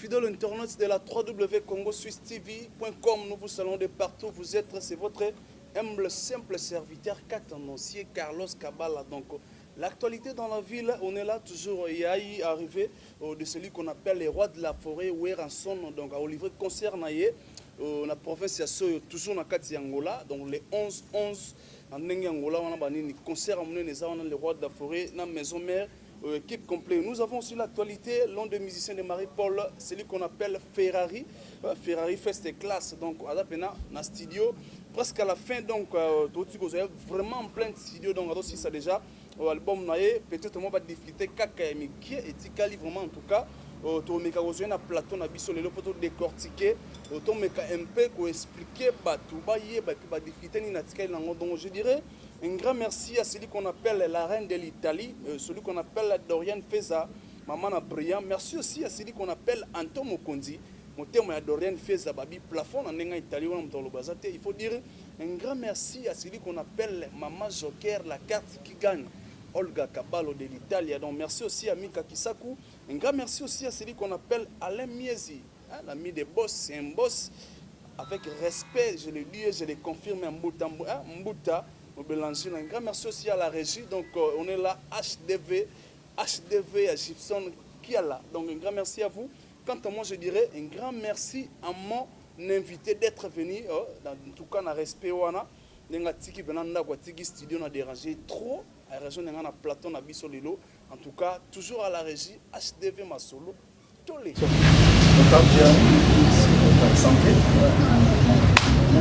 fidèles internautes de la www.congoswisstv.com. Nous vous saluons de partout. Vous êtes, c'est votre humble, simple serviteur, annoncier Carlos Kabala. Donc, l'actualité dans la ville, on est là toujours. Il y a eu arrivé de celui qu'on appelle les rois de la forêt, Weranson, donc à Olivier concert la province de Soyo, toujours dans Kati Angola, donc les 11 en Angola, on a un concert à mener les rois de la forêt, dans la maison mère. Équipe complète. Nous avons aussi l'actualité, l'un des musiciens de Marie-Paul, celui qu'on appelle Ferrari. Ferrari fait ses classes, donc à la peine dans le studio. Presque à la fin, donc, vraiment en plein studio, donc aussi ça déjà, l'album naïe, peut-être on va discuter Kaka et Miki, et Tikali vraiment en tout cas. To meka kozena plateau na biso lelo poto décortiquer to meka un peu ko expliquer batu ba ye ba difficulté ni na tikali nango. Donc je dirais un grand merci à celui qu'on appelle la reine de l'Italie, celui qu'on appelle Dorian Feza, maman na brillant. Merci aussi à celui qu'on appelle Anton Mokondi, mon terme est Dorian Feza babi plafond en nenga italien on mtolo bazate. Il faut dire un grand merci à celui qu'on appelle maman Joker, la carte qui gagne, Olga Caballo de l'Italie. Donc merci aussi à Mika Kisaku. Un grand merci aussi à celui qu'on appelle Alain Miezi, l'ami des boss, c'est un boss avec respect, je le dis et je le confirme, Mbouta, un grand merci aussi à la régie, donc on est là, HDV à Gibson qui est là, donc un grand merci à vous. Quant à moi je dirais un grand merci à mon invité d'être venu, en tout cas dans respect, studio n'a dérangé trop, à la région de Platon, à Bissolilo. En tout cas, toujours à la régie, HDV Masolo, Tolé. Donc, quand tu as une santé, ils ont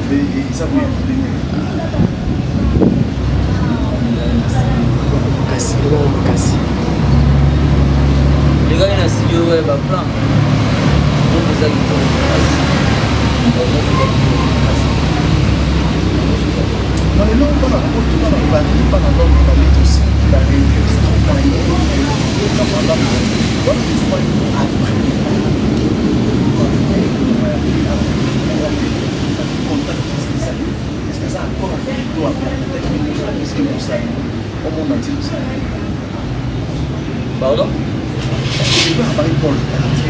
les gars, ils ont studio, ouais, bah, plein. Donc, vous avez dans les langues, on a beaucoup de aussi la pardon? Je peux parler Paul, parce que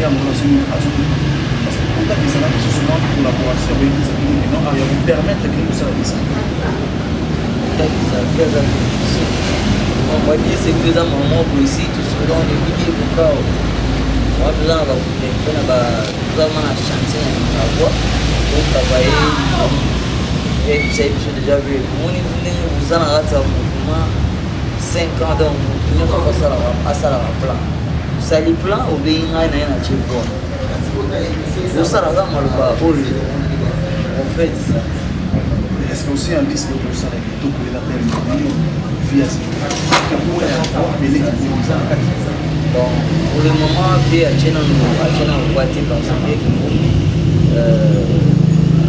contact des salariés, c'est souvent une collaboration avec les amis, et non, à vous permettre que nous soyons ça. On va dire c'est que dans mon monde ici, tout ce que l'on est dit, pourquoi on a besoin de chanter la voix pour travailler. Et vous savez, j'ai déjà vu, vous en avez un mouvement 5 ans donc nous avons fait ça à la plan. Ça les plans au bien à un chiffre. Vous savez là mal en fait. Est-ce que aussi un disque pour ça avec tout pour la peine via bon, pour le moment, via China nous voit par exemple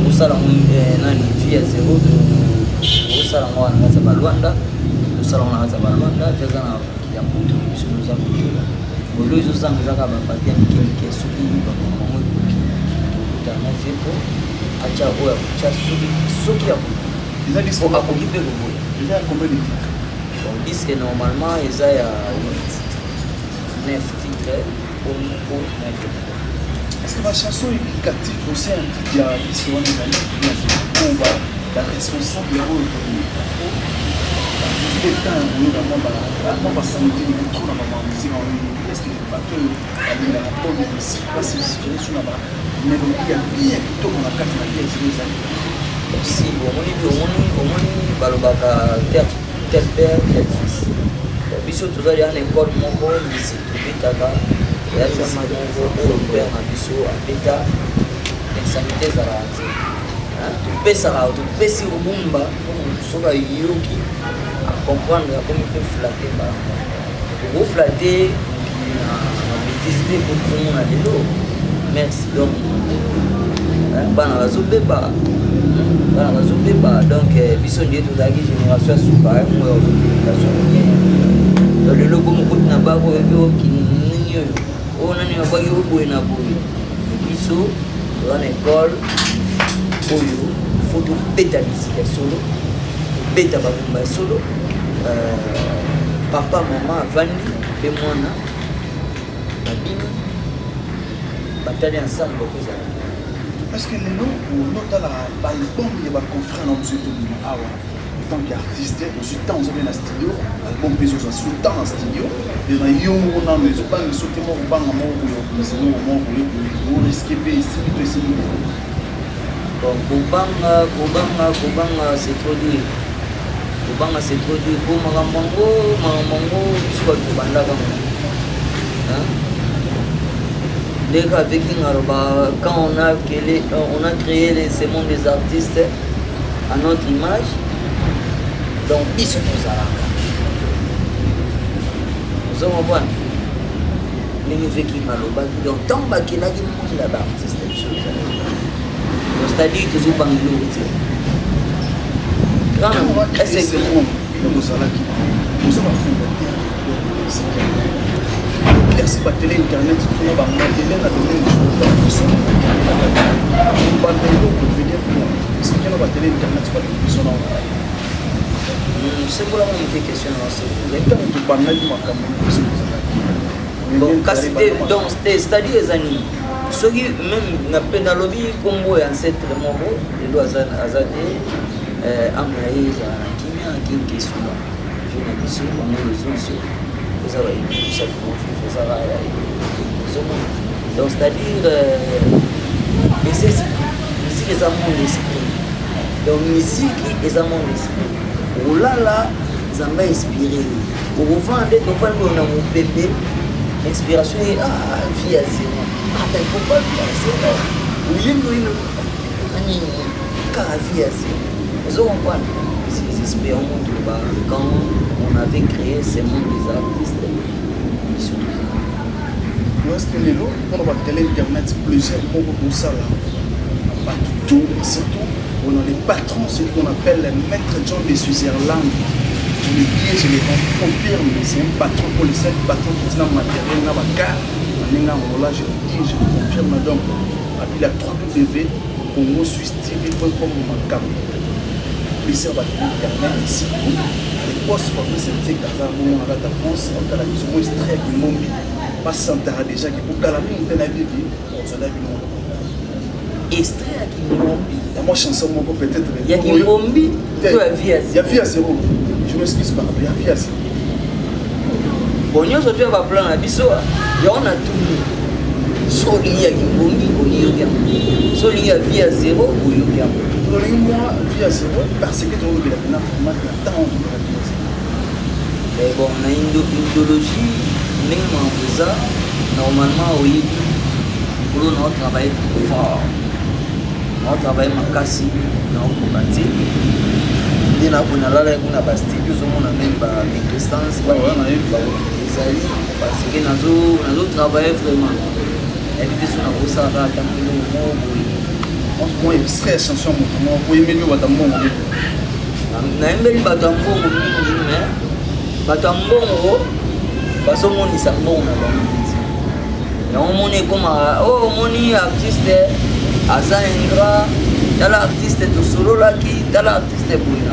au salon via zéro au salon on a sa balwanda au salon on a sa balwanda déjà na ya mtu nous avons au lieu de ça nous avons pas bien qui subi kwa kutana zipo acha oya kucha suki ya ils ont dit qu'on a occupé le bout ils ont combien de titres on dit que normalement ils a 9 titres pour 9 titres. est-ce que ma chanson éducative aussi un petit disque on est la responsable rôle c'est temps où vraiment ma santé est trop dans ma musique en ligne est-ce que pas que la rapport de si pas si sur la mais donc il y a bien tout dans la carte de la vie si au moins balobaka tel père tel fils biso tozali en école moko lycée tobetaka ya chama moko père na biso abeta insanité ezala te topesi obumba soki ayoki acomprendre akomi mpe flate mbalanga okoflate na bétise te kokomona lelo merci donc bana bazobeba donc biso nde tozalaki génération ya suka moya ozopédication donc lelo bomokoti na bako oyebi okinini oyo oyo nani abaki oboye na boye biso toza na école oyo fo tobeta misika ya solo tobeta babomba ya solo papa mama avandi mpe mwana babimi batali ensemble beaucoup. Parce que les noms, dans l'album, il y a un confrère dans le studio. En tant qu'artiste, je suis dans un studio, l'album Pézo, je suis dans un studio. Et dans le monde, je suis pas un sauté mort, je suis un escapé ici, ici. Bon, Kobanga, c'est trop dur. Kobanga, c'est trop dur. Pour Mamango, tu vas te balader. Avec quand on a créé ces mondes des artistes à notre image, donc ils sont nos arabes. Vous comprenez? Donc tant qu'il a dit là-bas, artiste, c'est-à-dire que vous parlez de l'autre. C'est bon, vous avez merci pour la télé internet, tout le monde a télé, la télé, c'est pour la même question. Donc, c'est-à-dire les années. Ceux qui même n'appellent dans le lobby comme vous et ancêtre de mon beau, les doigts azadés, Amnaïs, qui est une question. Je n'ai pas su, on est les autres. Donc c'est-à-dire musique est à mon esprit. Donc musique est à mon esprit. Oh là là, ça m'a inspiré. Pour vous vendre, on a mon bébé. Inspiration est vie à zéro. Mais pourquoi vie à zéro? Oui, car vie à zéro. Vous comprenez? Espérons quand on avait créé ces mondes des artistes. Parce que les lots, on va télé internet plusieurs mots pour ça là. Pas tout, surtout, on a les patrons, ce qu'on appelle les maîtres John de Switzerland. Je les dis, je les confirme, c'est un patron pour les 7 patrons qui sont en matériel, dans ma carte. Là, je le dis, je le confirme donc. Il a 3 W, Congo Suisse TV.com, ma carte. Plaisir à internet ici les postes pour que c'est dit dans un la France on a la mission extrait du monde pas s'entendre déjà que pour calamer on a dit on se lève une extrait du monde et moi chanson mon peut-être il y a du mombi tu as vie à il y a vie à zéro je m'excuse pas il y a vie à zéro bon nous aujourd'hui on va plan la biso et on a tout sur il y a du mombi au yoga sur il y a vie à zéro au yoga moi vie à zéro parce que tu as la format de temps de la vie à zéro. Mais bon, on a une idéologie, même ça, normalement, oui, pour nous, on travaille fort. On travaille ma casse, on combattit. Dès qu'on a là, on a bastille, on a même des distances, parce que nous travaillons vraiment. Et puis, on a ça, on a moi il serait chanson moi pour aimer le batambo na mbeli batambo mingi mais batambo baso moni sa mbona ba ya moni comme oh moni artiste asa ingrat tala artiste to solo la ki tala artiste boina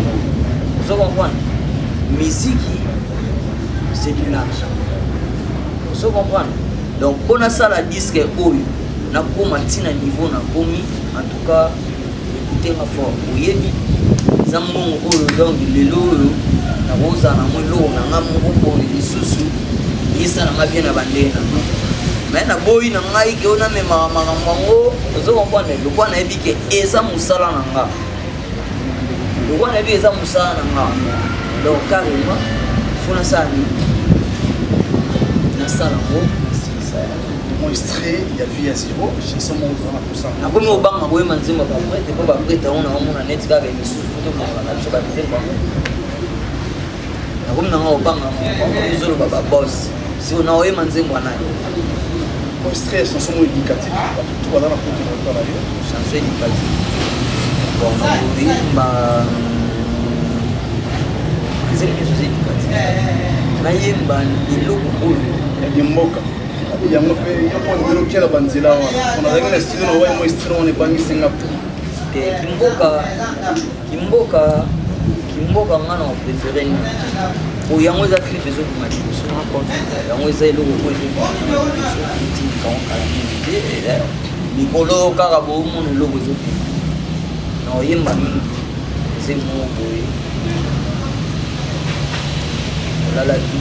vous comprenez musique c'est de l'argent vous comprenez donc on a ça la disque oyo na koma tina niveau na komi en tout cas écoutez ma fort oyebi zambongo oyo donc lelo oyo na roza na mwelo na ngamu ko lisusu isa na mabia na bandena mais na boyi na ngai ke ona me makambo ozo comprendre le kwa na ebike eza musala na nga le kwa na ebike eza musala na nga donc carrément fona ça ni na sala ngo mon extrait, il y a vie à zéro, j'ai son mot pour ça. Après, on va m'envoyer ma deuxième après, tu peux pas prêter, on a un net avec les sous, on a un chabaté. Après, on a un banc, on a un boss. Si on a envoyé ma deuxième année. Mon extrait, chanson éducative, tout va dans la porte de la vie. Chanson éducative. Bon, oui, c'est une chose éducative. Mais il y a des mots. Il y a un peu de banzila on a réglé le style on va moistrer on est pas mis Singapour Kimboka ngana préféré pour yango eza clip ezokoma liboso yango eza eloko moko ezokoma liboso etindikango kala mingi te likolo kaka boomona eloko ezokoma na oyemba mingi eze moko boye olalaki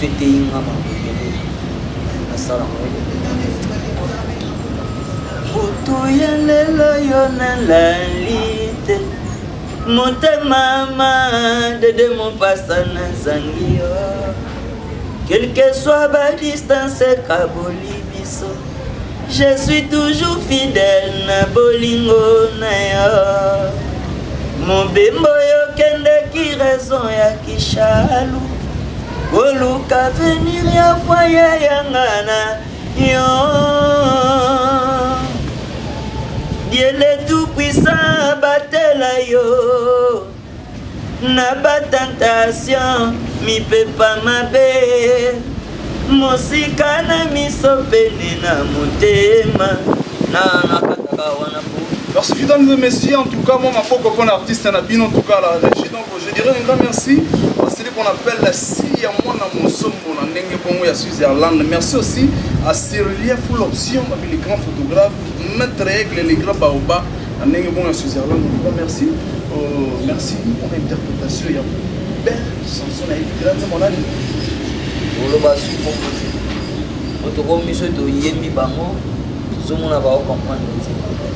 to eteyinga mabebele nasala moyo butu ya lelo yo nalali te motema dede mopasa nazangi yo quelque soit ba distance kaboli biso je suis toujours fidèle na bolingo na yo mobembo yokendeki raison ya kishalu koluka venir ya foye yanga na yo Dieu le tout puissant batela yo na ba tentation mi peut pas mabe mosika na miso pene na motema na kataka wana po. Merci mesdames et messieurs, en tout cas moi ma poko comme artiste na bino en tout cas la régie, donc je dirais un grand merci à celui qu'on appelle la Sia Mona Mosombo na ndenge bongo ya Switzerland. Merci aussi à Cyril Full Option avec les grands photographes Maître Aigle les grands Baoba na ndenge bongo ya Switzerland. Donc merci merci pour l'interprétation ya belle chanson na grande mon ami oloba su composé otokomiso to yembi bango zomona ba comprendre.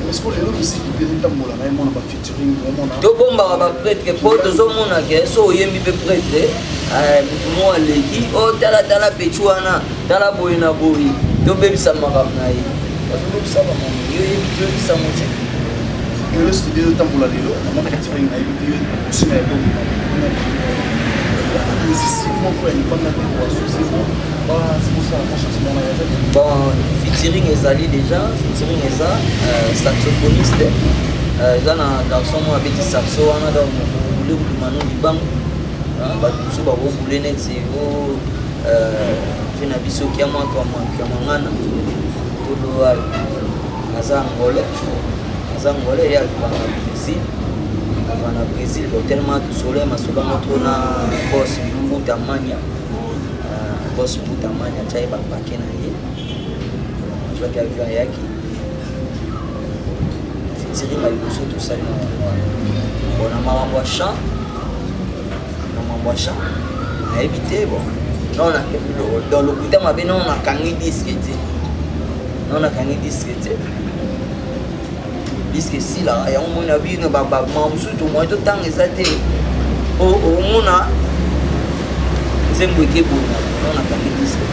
Est-ce que les autres aussi qui viennent dans mon live, on a pas featuring, on a. To bomba ba prêtre po to zomona ke so yembi be prêtre mutu mo aleki o tala pechuana tala boyina boyi to bebisa makam na ye to bebisa ba mo yo yembi to bisa mo te yo le studio de tambola lelo on a featuring na yo aussi na yo bon featuring ezali déjà featuring eza saxophoniste eza na garçon mo abeti saxo wana donc le mano libango bato mosusu bakobule neti o mpe na biso kia mangana toloa aza angolais ye alibanga Brésil na Brésil tellement tosoleil masolango tona boss Mbutamanya tyaye bapake na ye azwaki avion ayaki fitiringa liboso tosali na makambo ya champ nayebi te bon dans lokuta mabe non nakangi diske te diske esila yango moi na bino bamamosusu tomoi totanga eza te omona nzembo ekebona non nakangi diske.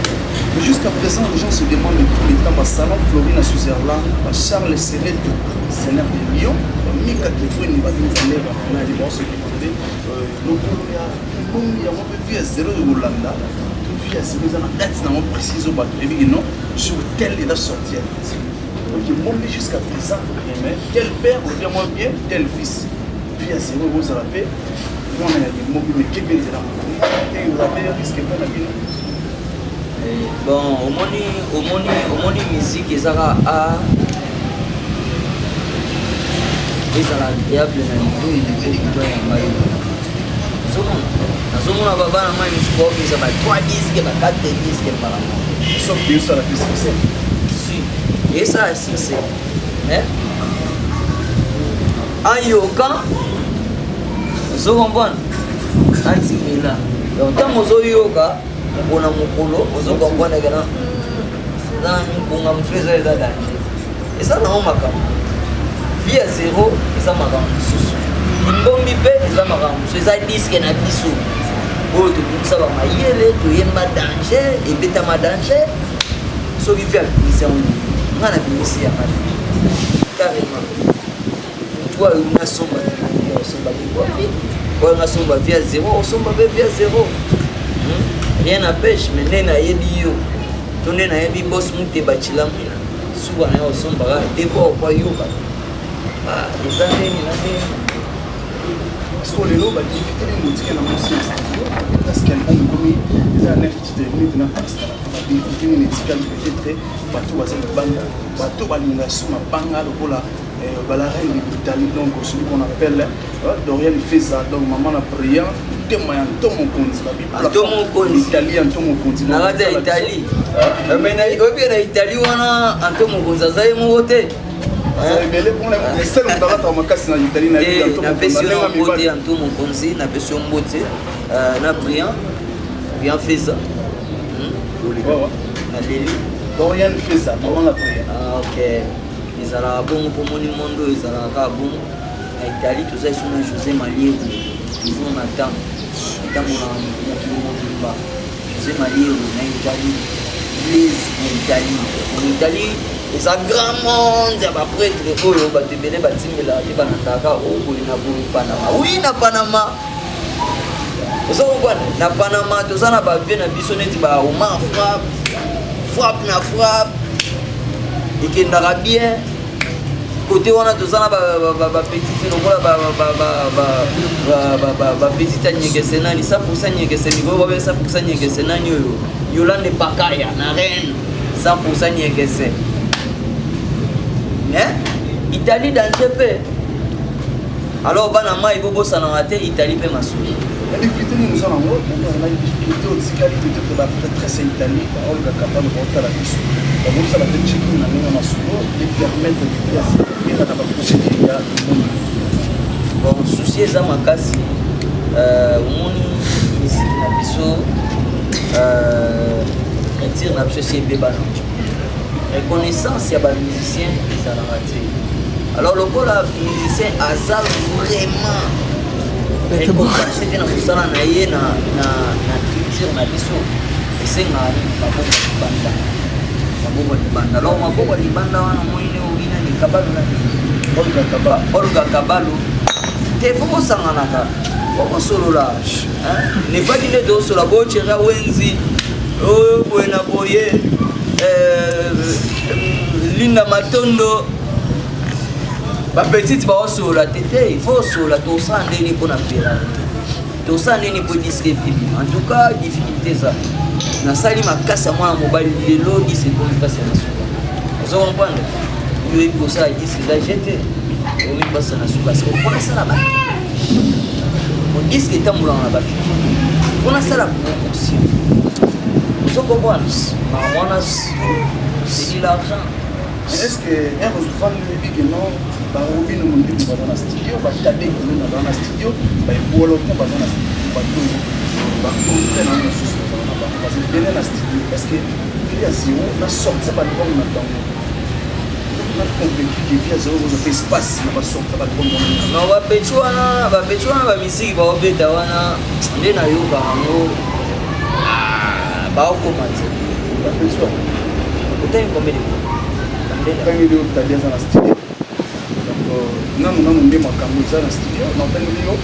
Mais jusqu'à présent, les gens se demandent tous les temps, Salon Florine à Switzerland, Charles Sereto, Seigneur de Lyon, Mika Kefouine, Bazinzale, on a des bons se demander. Donc, il y a un peu vu à zéro de Hollanda, tout vu à zéro, il y a un date, non précis au bateau, et bien non, sur tel est la sortie. Donc, il monte jusqu'à présent, quel père, ou bien moi bien, tel fils, vu à zéro, vous avez fait, on a des mots, mais quel bien c'est là, vous avez risqué pas la vie. Bon, omoni musique ezaka ezala agréable na niveau elikokuba ya ngai nazomona babana mai misuku baopesa ba 3 disque ba 4 disque parama sauf que ça la plus succès si esala succès ayoka ozokompona antimela donc ntango ozoyoka mpona mokolo ozokompona kena na nkunga mosusu eza danger eza nango makambo vie ya zero eza makambo mosusu limbombi mpe eza makambo mosusu eza diske na biso oyo tokokisa bamayele toyemba danger ebetama danger soki vie abimisi yango nga na bimisi yanga carrément toi nasomba osomba libobi oyo nasomba vie ya zero osomba mpe vie ya zero rien n'empêche mais nde nayebi yo to nde nayebi bos muteba cilamwina suka na yo osombaka debo okwa yoka eza ndeni na ndeni parce que lelo badifite ndengotike na mosi ya studio parce qu'album ekomi eza na 9 titre minute na pasta badifite nini etikali peut-être bato baza libanda bato balinga so mabanga lokola la reine de l'Italie, donc celui qu'on appelle Dorian Feza, donc maman la prière. motema ya ntongo konzi ntongo konzi Italie ntongo konzi na kati ya Italie mais oyebi na Italie wana ntongo konzi aza ye moko te napesi yo mbote ya ntongo konzi napesi yo mbote na Brian Feza na Leli Dorian Feza avant la prière ok ezalaka bongo mpo moni mondo ezalaka kaka bongo na Italie toza esu na José Maliero toujours na ntango na mokili mobimba José Maliero na Italie Blaise na Italie eza grand monde ya baprêtre oyo bato ebele batimela te banandaka oboye na boye Panama wi na Panama oza kokwana na Panama toza na bavie na biso neti ba Omar frappe na frappe ekendaka bien côté wana toza na bapetite lokola bapetite anyekese nani 100% nyekese mikolo babe 100% nyekese nani oyo Yolande Pakaya na reine 100% nyekese Italie danger pe alors bana mai bobosanaka te Italie pe masuli la difficulté nous en avons la difficulté aussi qualité de la prêtresse Italie on est capable de porter la question donc ça la technique na nina masulo et permettre de faire et la possibilité ya bon souci eza makasi omoni misiki na biso retire na biso si ebebana reconnaissance ya bamusicien ezalaka te alors lokola musicien aza vraiment récompense te na mosala na ye na culture na biso esengaka maboko libanda alors maboko libanda wana moine obina ni kabalo na Olga Kabalo te fo kosanganaka okosolola nebaki nde tosola bochera wenzi oyo boye na boye Linda Matondo bapetite baosola tete il faut osola tosala ndeni mpo na pera tosala ndeni mpo diske ebibi en tout cas difficulté eza nasali makasi ya mwana mobali lelo dise mpo mikasi ya nasuka ozo comprendre yo yebi kosala diske eza jete oyo mikasi ya nasuka se mpo nasala bato diske etambolaka na bato mpo nasala promotion ozo comprendre mwana c'est de l'argent. Est-ce que un résultat ne dit que non, bah on vient nous montrer dans la studio, bah taper dans la studio, bah pour le temps dans la studio, bah tout dans la studio, parce que bien la studio, est-ce que il y a zéro, la sortie pas de bon maintenant. On a compris qu'il y a zéro dans l'espace, on va sortir pas de bon moment. Non, va pechuana, va musique, va obéta wana, ndena yoka ngo. Ba okomate. Va pechuana. Peut-être combien de fois? Quand il est au Thalia dans la studio, donc non nde makambo eza na studio naotangeli yo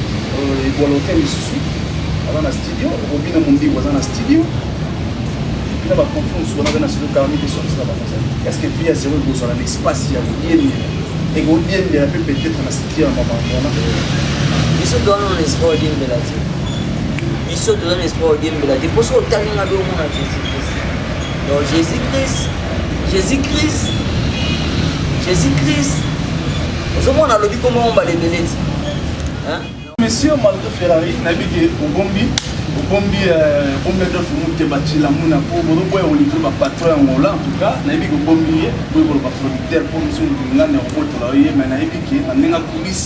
ebola hotel lisusu aza na studio obina mondigo aza na studio na baconfiance wana aza na studio karamite sorti na bakonzali est ce que vie ya zéro ekozala na espace ya kodiemela ekodiemela mpe peut-être na studio ya makambo wana biso towana na espoir odiembela te biso toza na espoir odiembela te mposo otalinga be omona jésus-christ donc Jésus-Christ. Comment on a le dit comment on va les donner? Monsieur Maldo Ferrari, navigué au Bombi de Fumute Bachila Mouna pour on livre ma patron en tout cas, navigué au Bombi, pour le producteur, pour monsieur Ngane en route, mais navigué à Nenga Coulis,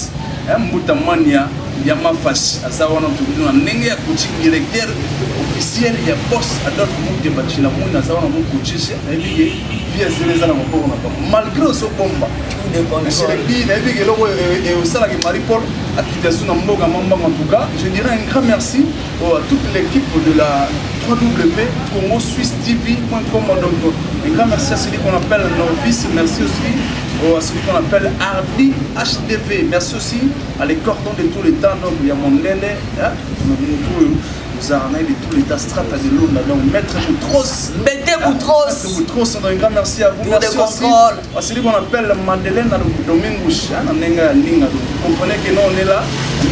un Moutamania, Yama Fash, à Sawana Toulon, Nenga coaching directeur officiel, il y a boss Adolphe Mouté Bachila Mouna, Sawana Moukoutiché, navigué. Malgré ce combat, en tout cas, je dirais un grand merci à toute l'équipe de la www.congo-suisse-tv.com. Un grand merci à celui qu'on appelle Norvis, merci aussi à celui qu'on appelle Hardy HDV, merci aussi à les cordons de tous les temps, donc il y a mon Ndele, Zaranaï de tous les tas, Strata de l'eau, Maître Boutros. Boutros, un grand merci à vous. Merci aussi à celui qu'on appelle Madeleine Domingouche. Vous comprenez que nous on est là,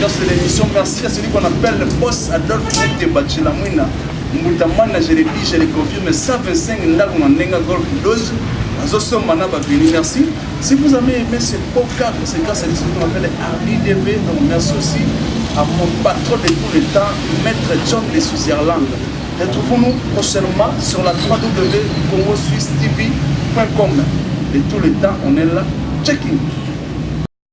dans cette émission. Merci à celui qu'on appelle le boss Adolphe Mouté Bachilamouina. Moutamana, je l'ai dit, je l'ai confirmé, 125 Ndagounanenga Golf 12. Merci. Si vous avez aimé ce podcast, c'est grâce à ce qu'on appelle RDV. Donc merci aussi à mon patron de tous les temps, Maître John de Switzerland. Retrouvons-nous prochainement sur la www.congoswisstv.com. De tous les temps, on est là. Checking.